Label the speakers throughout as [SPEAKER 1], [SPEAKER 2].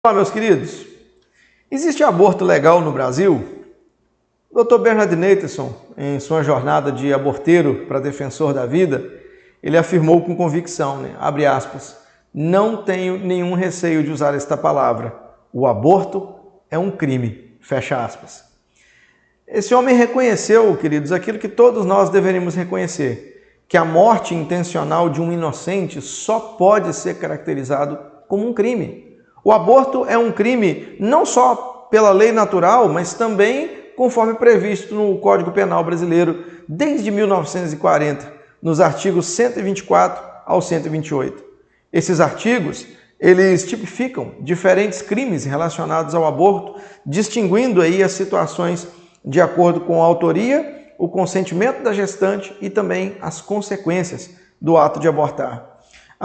[SPEAKER 1] Olá, meus queridos. Existe aborto legal no Brasil? O Dr. Bernard Nathanson, em sua jornada de aborteiro para defensor da vida, ele afirmou com convicção, abre aspas, não tenho nenhum receio de usar esta palavra. O aborto é um crime, fecha aspas. Esse homem reconheceu, queridos, aquilo que todos nós deveríamos reconhecer, que a morte intencional de um inocente só pode ser caracterizado como um crime. O aborto é um crime não só pela lei natural, mas também conforme previsto no Código Penal brasileiro desde 1940, nos artigos 124 ao 128. Esses artigos, eles tipificam diferentes crimes relacionados ao aborto, distinguindo aí as situações de acordo com a autoria, o consentimento da gestante e também as consequências do ato de abortar.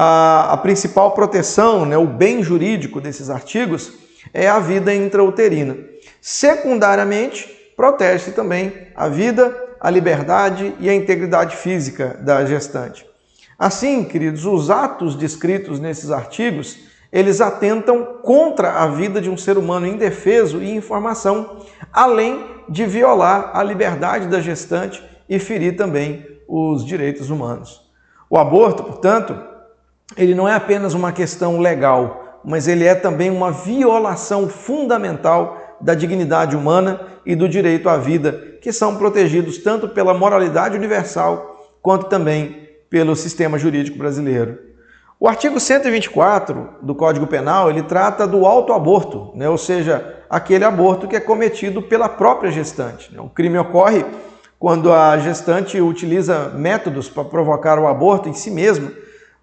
[SPEAKER 1] A principal proteção, o bem jurídico desses artigos é a vida intrauterina. Secundariamente, protege também a vida, a liberdade e a integridade física da gestante. Assim, queridos, os atos descritos nesses artigos, eles atentam contra a vida de um ser humano indefeso e em formação, além de violar a liberdade da gestante e ferir também os direitos humanos. O aborto, portanto, ele não é apenas uma questão legal, mas ele é também uma violação fundamental da dignidade humana e do direito à vida, que são protegidos tanto pela moralidade universal, quanto também pelo sistema jurídico brasileiro. O artigo 124 do Código Penal, ele trata do autoaborto, ou seja, aquele aborto que é cometido pela própria gestante. O crime ocorre quando a gestante utiliza métodos para provocar o aborto em si mesma,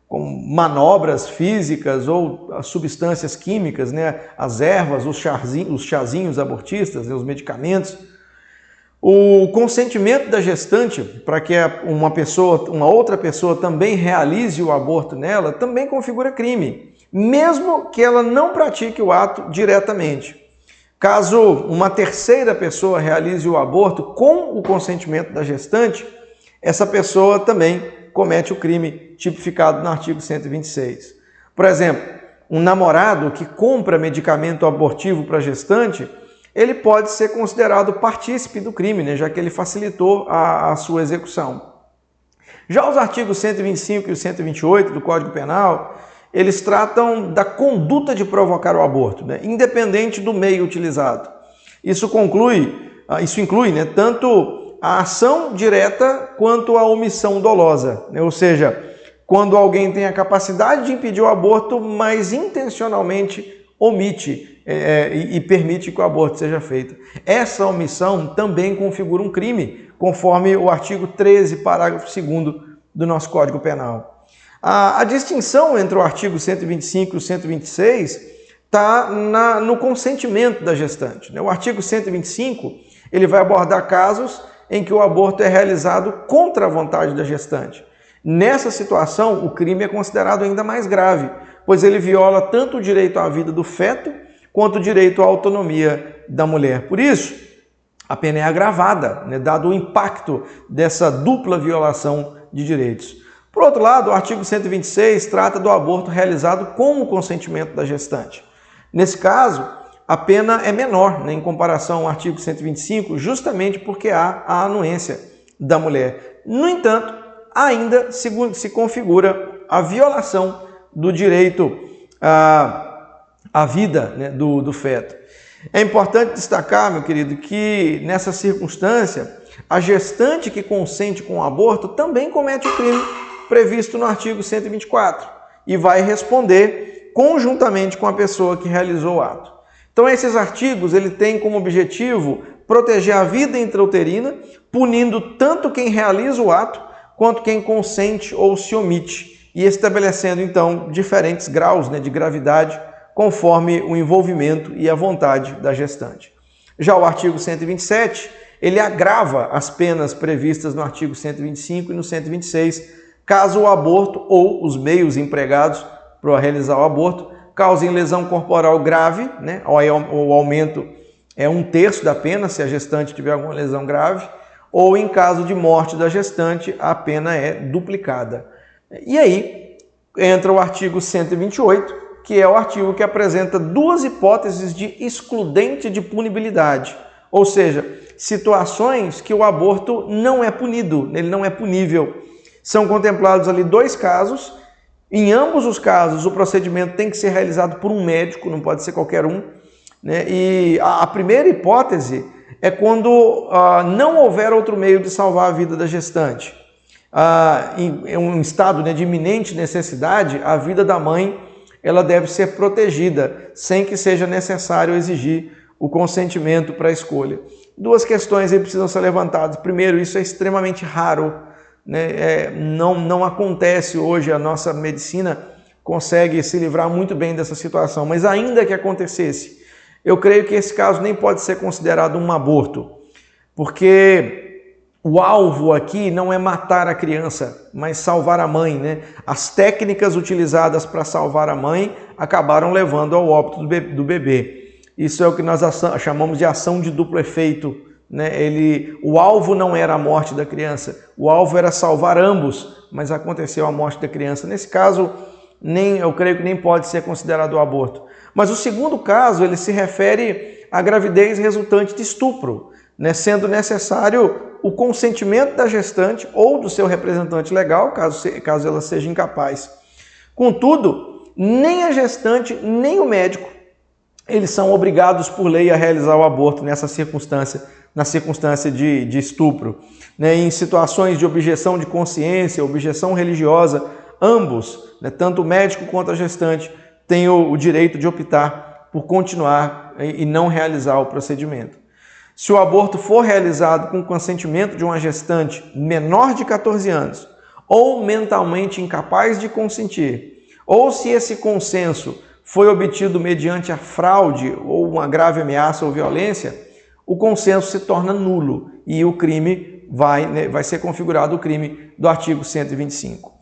[SPEAKER 1] com manobras físicas ou as substâncias químicas, as ervas, os chazinhos abortistas, os medicamentos. O consentimento da gestante para que uma outra pessoa também realize o aborto nela também configura crime, mesmo que ela não pratique o ato diretamente. Caso uma terceira pessoa realize o aborto com o consentimento da gestante, essa pessoa também comete o crime tipificado no artigo 126. Por exemplo, um namorado que compra medicamento abortivo para a gestante, ele pode ser considerado partícipe do crime, já que ele facilitou a sua execução. Já os artigos 125 e 128 do Código Penal, eles tratam da conduta de provocar o aborto, independente do meio utilizado. Isso inclui tanto a ação direta quanto a omissão dolosa, ou seja, quando alguém tem a capacidade de impedir o aborto, mas intencionalmente omite e permite que o aborto seja feito. Essa omissão também configura um crime, conforme o artigo 13, parágrafo 2º do nosso Código Penal. A distinção entre o artigo 125 e o 126 está no consentimento da gestante. O artigo 125 ele vai abordar casos em que o aborto é realizado contra a vontade da gestante. Nessa situação, o crime é considerado ainda mais grave, pois ele viola tanto o direito à vida do feto, quanto o direito à autonomia da mulher. Por isso, a pena é agravada, dado o impacto dessa dupla violação de direitos. Por outro lado, o artigo 126 trata do aborto realizado com o consentimento da gestante. Nesse caso, a pena é menor em comparação ao artigo 125, justamente porque há a anuência da mulher. No entanto, ainda se configura a violação do direito à vida do feto. É importante destacar, meu querido, que nessa circunstância, a gestante que consente com o aborto também comete o crime previsto no artigo 124 e vai responder conjuntamente com a pessoa que realizou o ato. Então, esses artigos têm como objetivo proteger a vida intrauterina, punindo tanto quem realiza o ato, quanto quem consente ou se omite, e estabelecendo, então, diferentes graus de gravidade, conforme o envolvimento e a vontade da gestante. Já o artigo 127, ele agrava as penas previstas no artigo 125 e no 126, caso o aborto ou os meios empregados para realizar o aborto causem lesão corporal grave, o aumento é 1/3 da pena se a gestante tiver alguma lesão grave, ou em caso de morte da gestante, a pena é duplicada. E aí entra o artigo 128, que é o artigo que apresenta duas hipóteses de excludente de punibilidade, ou seja, situações que o aborto não é punido, ele não é punível. São contemplados ali dois casos. Em ambos os casos, o procedimento tem que ser realizado por um médico, não pode ser qualquer um, né? E a primeira hipótese é quando não houver outro meio de salvar a vida da gestante. Em um estado, né, de iminente necessidade, a vida da mãe ela deve ser protegida, sem que seja necessário exigir o consentimento para a escolha. Duas questões aí precisam ser levantadas. Primeiro, isso é extremamente raro, né? Não acontece hoje, a nossa medicina consegue se livrar muito bem dessa situação, mas ainda que acontecesse, eu creio que esse caso nem pode ser considerado um aborto, porque o alvo aqui não é matar a criança, mas salvar a mãe, né? As técnicas utilizadas para salvar a mãe acabaram levando ao óbito do bebê. Isso é o que nós chamamos de ação de duplo efeito, né? O alvo não era a morte da criança, o alvo era salvar ambos, mas aconteceu a morte da criança. Nesse caso, eu creio que nem pode ser considerado aborto. Mas o segundo caso, ele se refere à gravidez resultante de estupro, né? Sendo necessário o consentimento da gestante ou do seu representante legal, caso ela seja incapaz. Contudo, nem a gestante, nem o médico, eles são obrigados por lei a realizar o aborto nessa circunstância, na circunstância de estupro. Né? Em situações de objeção de consciência, objeção religiosa, ambos, né, tanto o médico quanto a gestante, têm o direito de optar por continuar e não realizar o procedimento. Se o aborto for realizado com consentimento de uma gestante menor de 14 anos ou mentalmente incapaz de consentir, ou se esse consenso foi obtido mediante a fraude ou uma grave ameaça ou violência, o consenso se torna nulo e o crime vai ser configurado o crime do artigo 125.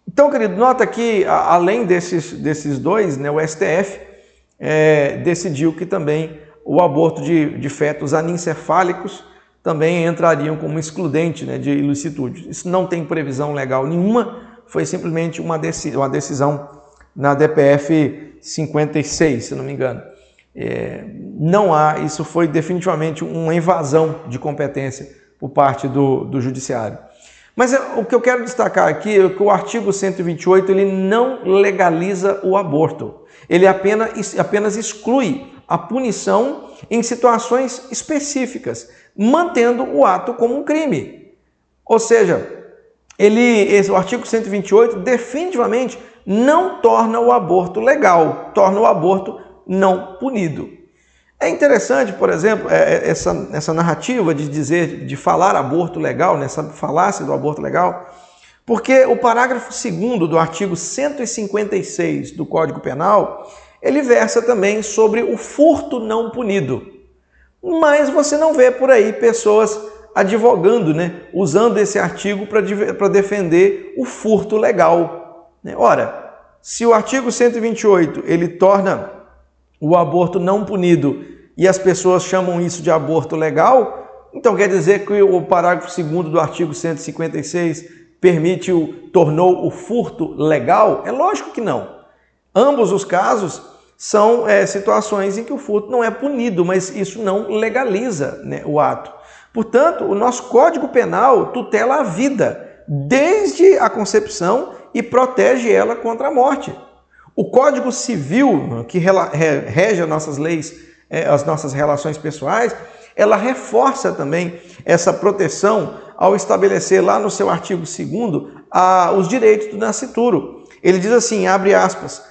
[SPEAKER 1] Então, querido, nota que além desses dois, né, o STF decidiu que também o aborto de fetos anencefálicos também entrariam como excludente, né, de ilicitude. Isso não tem previsão legal nenhuma, foi simplesmente uma decisão na DPF 56, se não me engano. Não há, isso foi definitivamente uma invasão de competência por parte do Judiciário. Mas o que eu quero destacar aqui é que o artigo 128 ele não legaliza o aborto. Ele apenas exclui a punição em situações específicas, mantendo o ato como um crime. Ou seja, o artigo 128 definitivamente não torna o aborto legal, torna o aborto não punido. É interessante, por exemplo, essa narrativa de falar aborto legal, nessa falácia do aborto legal, porque o parágrafo 2º do artigo 156 do Código Penal, ele versa também sobre o furto não punido. Mas você não vê por aí pessoas advogando, né, usando esse artigo para defender o furto legal. Ora, se o artigo 128 ele torna o aborto não punido e as pessoas chamam isso de aborto legal, então quer dizer que o parágrafo 2º do artigo 156 tornou o furto legal? É lógico que não. Ambos os casos são situações em que o furto não é punido, mas isso não legaliza, né, o ato. Portanto, o nosso Código Penal tutela a vida desde a concepção e protege ela contra a morte. O Código Civil, que rege as nossas leis, as nossas relações pessoais, ela reforça também essa proteção ao estabelecer lá no seu artigo 2º os direitos do nascituro. Ele diz assim, abre aspas,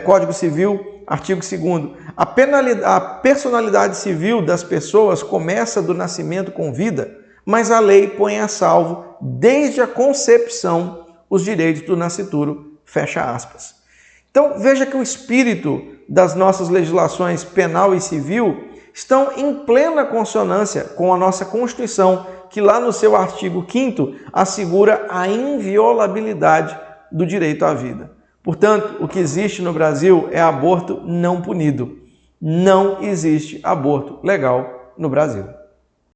[SPEAKER 1] Código Civil, artigo 2º, a personalidade civil das pessoas começa do nascimento com vida, mas a lei põe a salvo, desde a concepção, os direitos do nascituro, fecha aspas. Então, veja que o espírito das nossas legislações penal e civil estão em plena consonância com a nossa Constituição, que lá no seu artigo 5º assegura a inviolabilidade do direito à vida. Portanto, o que existe no Brasil é aborto não punido. Não existe aborto legal no Brasil.